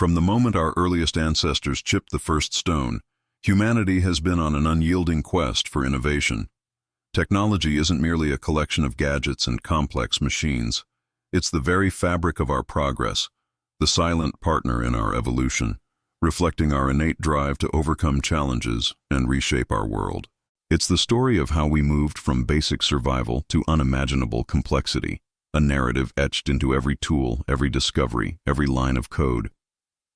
From the moment our earliest ancestors chipped the first stone, humanity has been on an unyielding quest for innovation. Technology isn't merely a collection of gadgets and complex machines. It's the very fabric of our progress, the silent partner in our evolution, reflecting our innate drive to overcome challenges and reshape our world. It's the story of how we moved from basic survival to unimaginable complexity, a narrative etched into every tool, every discovery, every line of code.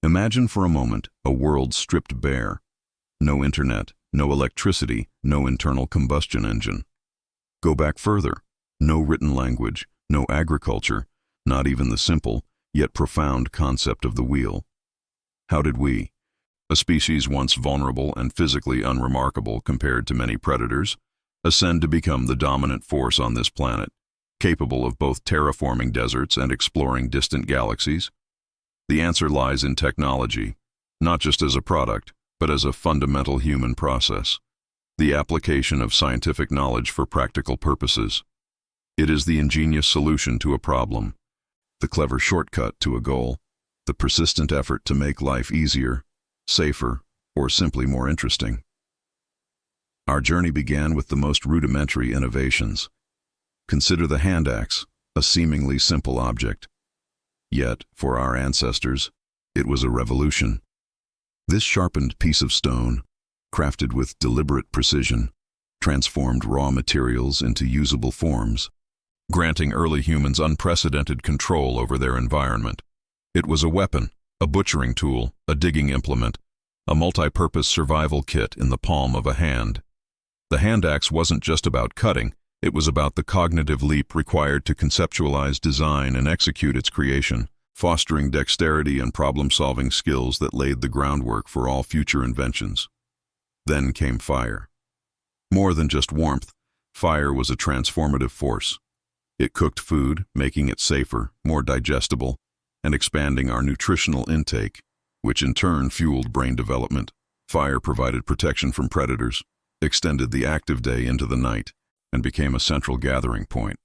Imagine for a moment a world stripped bare. No internet, no electricity, no internal combustion engine. Go back further. No written language, no agriculture, not even the simple, yet profound concept of the wheel. How did we, a species once vulnerable and physically unremarkable compared to many predators, ascend to become the dominant force on this planet, capable of both terraforming deserts and exploring distant galaxies? The answer lies in technology, not just as a product, but as a fundamental human process, the application of scientific knowledge for practical purposes. It is the ingenious solution to a problem, the clever shortcut to a goal, the persistent effort to make life easier, safer, or simply more interesting. Our journey began with the most rudimentary innovations. Consider the hand axe, a seemingly simple object. Yet, for our ancestors, it was a revolution. This sharpened piece of stone, crafted with deliberate precision, transformed raw materials into usable forms, granting early humans unprecedented control over their environment. It was a weapon, a butchering tool, a digging implement, a multi-purpose survival kit in the palm of a hand. The hand axe wasn't just about cutting, it was about the cognitive leap required to conceptualize, design, and execute its creation, fostering dexterity and problem-solving skills that laid the groundwork for all future inventions. Then came fire. More than just warmth, fire was a transformative force. It cooked food, making it safer, more digestible, and expanding our nutritional intake, which in turn fueled brain development. Fire provided protection from predators, extended the active day into the night, and became a central gathering point,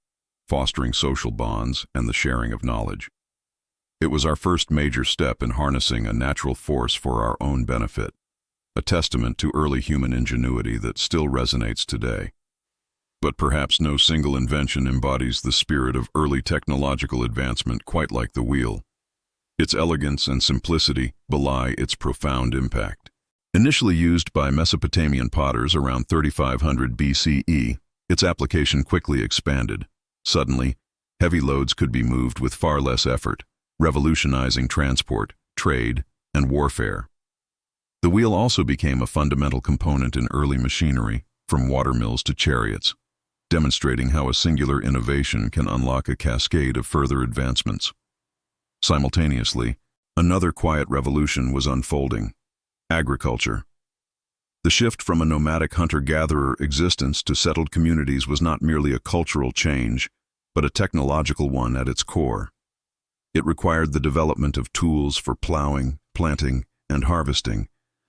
fostering social bonds and the sharing of knowledge. It was our first major step in harnessing a natural force for our own benefit, a testament to early human ingenuity that still resonates today. But perhaps no single invention embodies the spirit of early technological advancement quite like the wheel. Its elegance and simplicity belie its profound impact. Initially used by Mesopotamian potters around 3500 BCE, its application quickly expanded. Suddenly, heavy loads could be moved with far less effort, revolutionizing transport, trade, and warfare. The wheel also became a fundamental component in early machinery, from watermills to chariots, demonstrating how a singular innovation can unlock a cascade of further advancements. Simultaneously, another quiet revolution was unfolding: agriculture. The shift from a nomadic hunter-gatherer existence to settled communities was not merely a cultural change, but a technological one at its core. It required the development of tools for plowing, planting, and harvesting,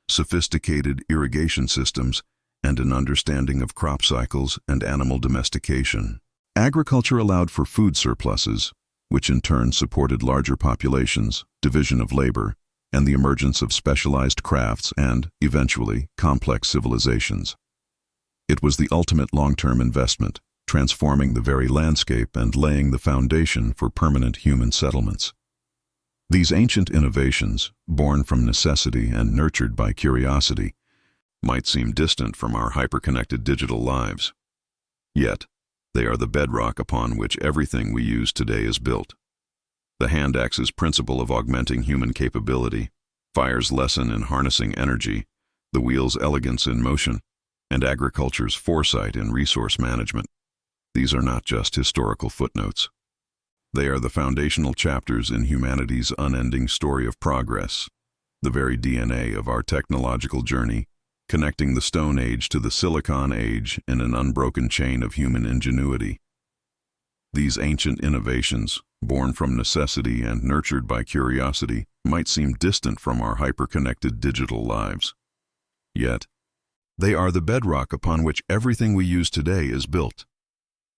sophisticated irrigation systems, and an understanding of crop cycles and animal domestication. Agriculture allowed for food surpluses, which in turn supported larger populations, division of labor, and the emergence of specialized crafts and, eventually, complex civilizations. It was the ultimate long-term investment, transforming the very landscape and laying the foundation for permanent human settlements. These ancient innovations, born from necessity and nurtured by curiosity, might seem distant from our hyper-connected digital lives. Yet, they are the bedrock upon which everything we use today is built. The hand axe's principle of augmenting human capability, fire's lesson in harnessing energy, the wheel's elegance in motion, and agriculture's foresight in resource management. These are not just historical footnotes. They are the foundational chapters in humanity's unending story of progress, the very DNA of our technological journey, connecting the Stone Age to the Silicon Age in an unbroken chain of human ingenuity. These ancient innovations, born from necessity and nurtured by curiosity, might seem distant from our hyper-connected digital lives. Yet, they are the bedrock upon which everything we use today is built.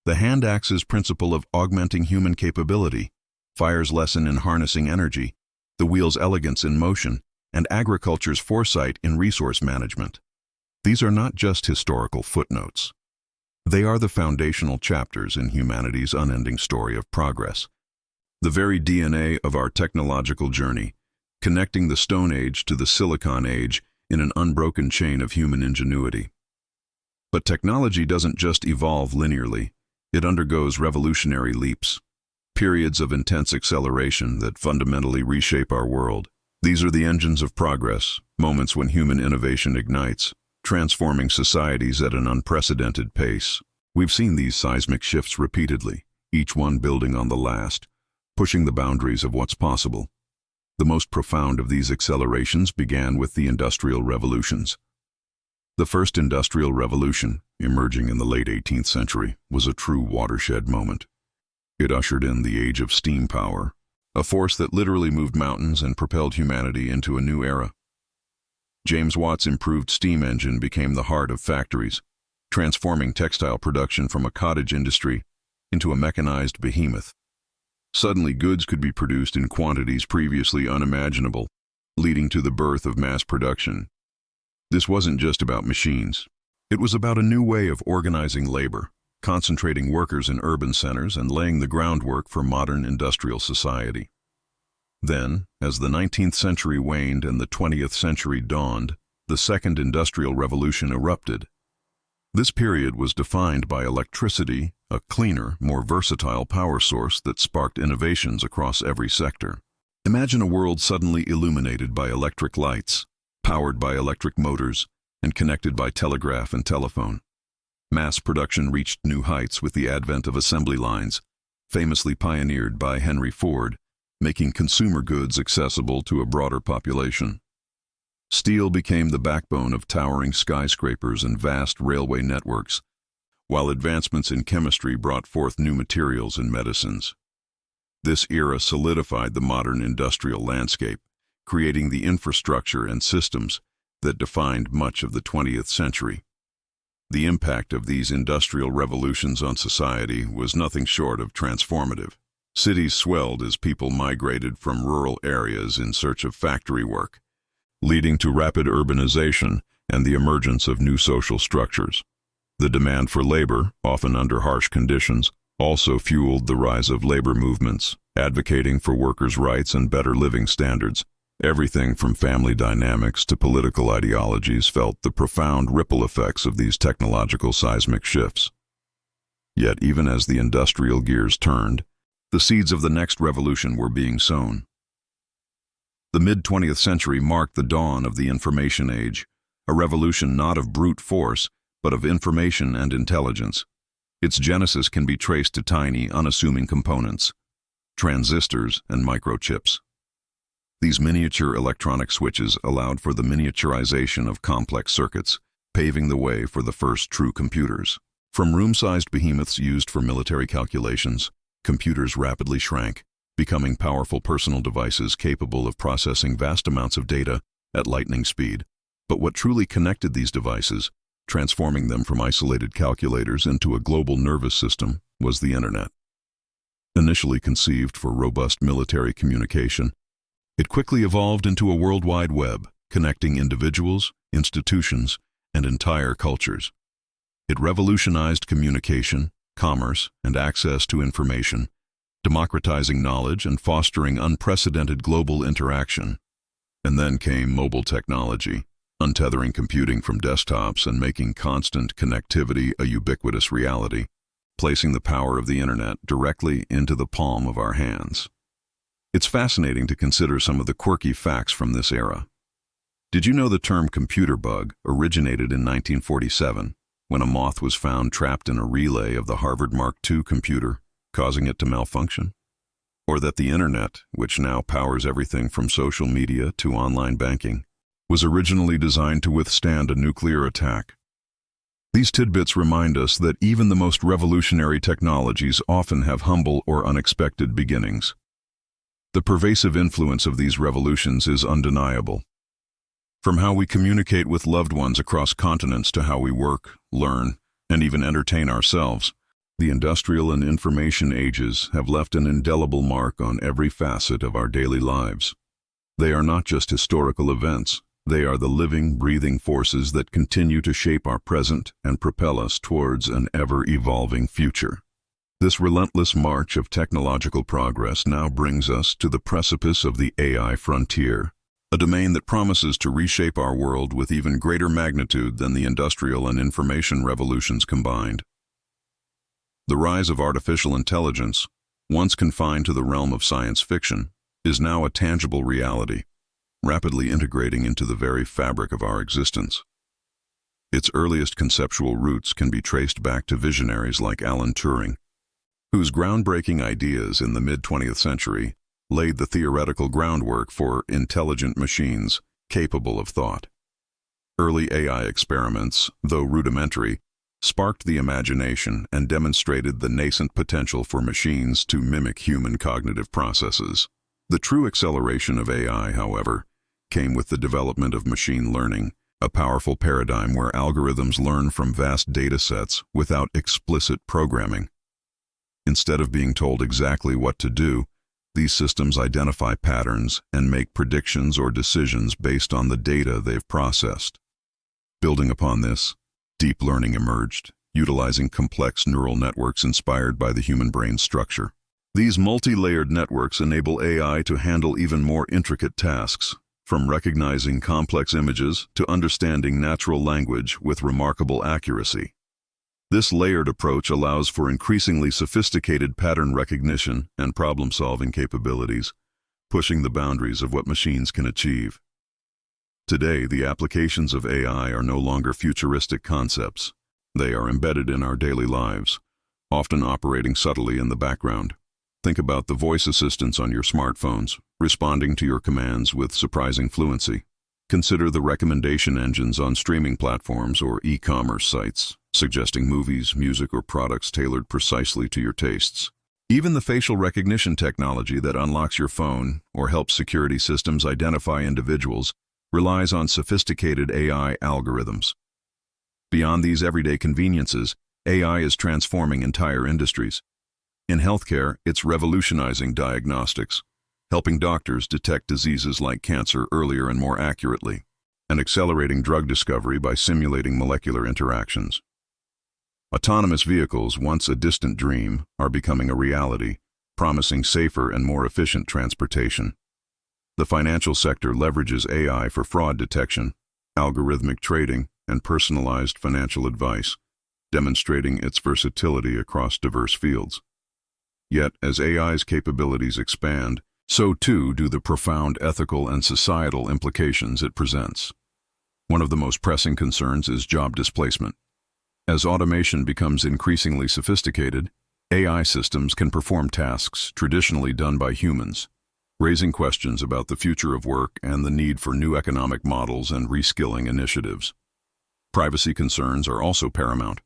The hand axe's principle of augmenting human capability, fire's lesson in harnessing energy, the wheel's elegance in motion, and agriculture's foresight in resource management. These are not just historical footnotes. They are the foundational chapters in humanity's unending story of progress. The very DNA of our technological journey, connecting the Stone Age to the Silicon Age in an unbroken chain of human ingenuity. But technology doesn't just evolve linearly, it undergoes revolutionary leaps, periods of intense acceleration that fundamentally reshape our world. These are the engines of progress, moments when human innovation ignites, transforming societies at an unprecedented pace. We've seen these seismic shifts repeatedly, each one building on the last, pushing the boundaries of what's possible. The most profound of these accelerations began with the industrial revolutions. The first industrial revolution, emerging in the late 18th century, was a true watershed moment. It ushered in the age of steam power, a force that literally moved mountains and propelled humanity into a new era. James Watt's improved steam engine became the heart of factories, transforming textile production from a cottage industry into a mechanized behemoth. Suddenly, goods could be produced in quantities previously unimaginable, leading to the birth of mass production. This wasn't just about machines. It was about a new way of organizing labor, concentrating workers in urban centers and laying the groundwork for modern industrial society. Then, as the 19th century waned and the 20th century dawned, the Second Industrial Revolution erupted. This period was defined by electricity, a cleaner, more versatile power source that sparked innovations across every sector. Imagine a world suddenly illuminated by electric lights, powered by electric motors, and connected by telegraph and telephone. Mass production reached new heights with the advent of assembly lines, famously pioneered by Henry Ford, making consumer goods accessible to a broader population. Steel became the backbone of towering skyscrapers and vast railway networks, while advancements in chemistry brought forth new materials and medicines. This era solidified the modern industrial landscape, creating the infrastructure and systems that defined much of the 20th century. The impact of these industrial revolutions on society was nothing short of transformative. Cities swelled as people migrated from rural areas in search of factory work, leading to rapid urbanization and the emergence of new social structures. The demand for labor, often under harsh conditions, also fueled the rise of labor movements, advocating for workers' rights and better living standards. Everything from family dynamics to political ideologies felt the profound ripple effects of these technological seismic shifts. Yet even as the industrial gears turned, the seeds of the next revolution were being sown. The mid-20th century marked the dawn of the information age, a revolution not of brute force, but of information and intelligence. Its genesis can be traced to tiny, unassuming components, transistors and microchips. These miniature electronic switches allowed for the miniaturization of complex circuits, paving the way for the first true computers. From room-sized behemoths used for military calculations, computers rapidly shrank, becoming powerful personal devices capable of processing vast amounts of data at lightning speed. But what truly connected these devices, transforming them from isolated calculators into a global nervous system, was the Internet. Initially conceived for robust military communication, it quickly evolved into a worldwide web, connecting individuals, institutions, and entire cultures. It revolutionized communication, commerce, and access to information, democratizing knowledge and fostering unprecedented global interaction. And then came mobile technology, untethering computing from desktops and making constant connectivity a ubiquitous reality, placing the power of the Internet directly into the palm of our hands. It's fascinating to consider some of the quirky facts from this era. Did you know the term computer bug originated in 1947, when a moth was found trapped in a relay of the Harvard Mark II computer, causing it to malfunction? Or that the Internet, which now powers everything from social media to online banking, was originally designed to withstand a nuclear attack? These tidbits remind us that even the most revolutionary technologies often have humble or unexpected beginnings. The pervasive influence of these revolutions is undeniable. From how we communicate with loved ones across continents to how we work, learn, and even entertain ourselves, the industrial and information ages have left an indelible mark on every facet of our daily lives. They are not just historical events. They are the living, breathing forces that continue to shape our present and propel us towards an ever-evolving future. This relentless march of technological progress now brings us to the precipice of the AI frontier, a domain that promises to reshape our world with even greater magnitude than the industrial and information revolutions combined. The rise of artificial intelligence, once confined to the realm of science fiction, is now a tangible reality, rapidly integrating into the very fabric of our existence. Its earliest conceptual roots can be traced back to visionaries like Alan Turing, whose groundbreaking ideas in the mid-20th century laid the theoretical groundwork for intelligent machines capable of thought. Early AI experiments, though rudimentary, sparked the imagination and demonstrated the nascent potential for machines to mimic human cognitive processes. The true acceleration of AI, however, came with the development of machine learning, a powerful paradigm where algorithms learn from vast data sets without explicit programming. Instead of being told exactly what to do, these systems identify patterns and make predictions or decisions based on the data they've processed. Building upon this, deep learning emerged, utilizing complex neural networks inspired by the human brain structure. These multi-layered networks enable AI to handle even more intricate tasks, from recognizing complex images to understanding natural language with remarkable accuracy. This layered approach allows for increasingly sophisticated pattern recognition and problem-solving capabilities, pushing the boundaries of what machines can achieve. Today, the applications of AI are no longer futuristic concepts. They are embedded in our daily lives, often operating subtly in the background. Think about the voice assistants on your smartphones, responding to your commands with surprising fluency. Consider the recommendation engines on streaming platforms or e-commerce sites, suggesting movies, music, or products tailored precisely to your tastes. Even the facial recognition technology that unlocks your phone or helps security systems identify individuals relies on sophisticated AI algorithms. Beyond these everyday conveniences, AI is transforming entire industries. In healthcare, it's revolutionizing diagnostics, helping doctors detect diseases like cancer earlier and more accurately, and accelerating drug discovery by simulating molecular interactions. Autonomous vehicles, once a distant dream, are becoming a reality, promising safer and more efficient transportation. The financial sector leverages AI for fraud detection, algorithmic trading, and personalized financial advice, demonstrating its versatility across diverse fields. Yet, as AI's capabilities expand, so too do the profound ethical and societal implications it presents. One of the most pressing concerns is job displacement. As automation becomes increasingly sophisticated, AI systems can perform tasks traditionally done by humans, raising questions about the future of work and the need for new economic models and reskilling initiatives. Privacy concerns are also paramount,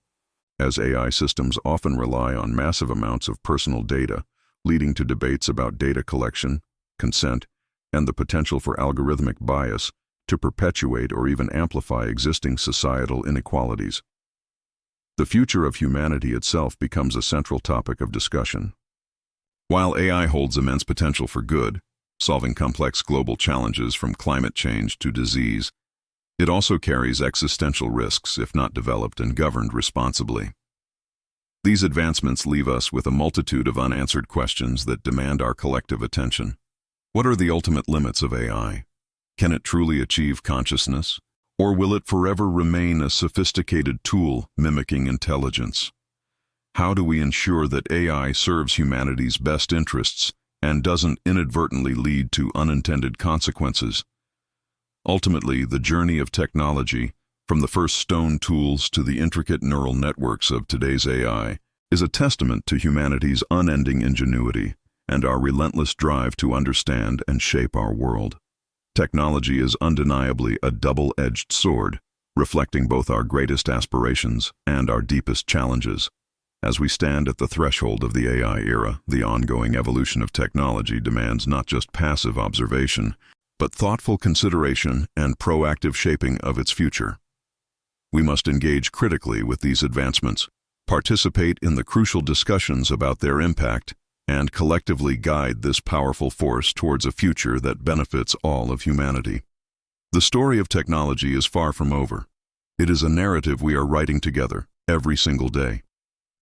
as AI systems often rely on massive amounts of personal data, leading to debates about data collection, consent, and the potential for algorithmic bias to perpetuate or even amplify existing societal inequalities. The future of humanity itself becomes a central topic of discussion. While AI holds immense potential for good, solving complex global challenges from climate change to disease, it also carries existential risks if not developed and governed responsibly. These advancements leave us with a multitude of unanswered questions that demand our collective attention. What are the ultimate limits of AI? Can it truly achieve consciousness? Or will it forever remain a sophisticated tool mimicking intelligence? How do we ensure that AI serves humanity's best interests and doesn't inadvertently lead to unintended consequences? Ultimately, the journey of technology, from the first stone tools to the intricate neural networks of today's AI, is a testament to humanity's unending ingenuity and our relentless drive to understand and shape our world. Technology is undeniably a double-edged sword, reflecting both our greatest aspirations and our deepest challenges. As we stand at the threshold of the AI era, the ongoing evolution of technology demands not just passive observation, but thoughtful consideration and proactive shaping of its future. We must engage critically with these advancements, participate in the crucial discussions about their impact, and collectively guide this powerful force towards a future that benefits all of humanity. The story of technology is far from over. It is a narrative we are writing together every single day.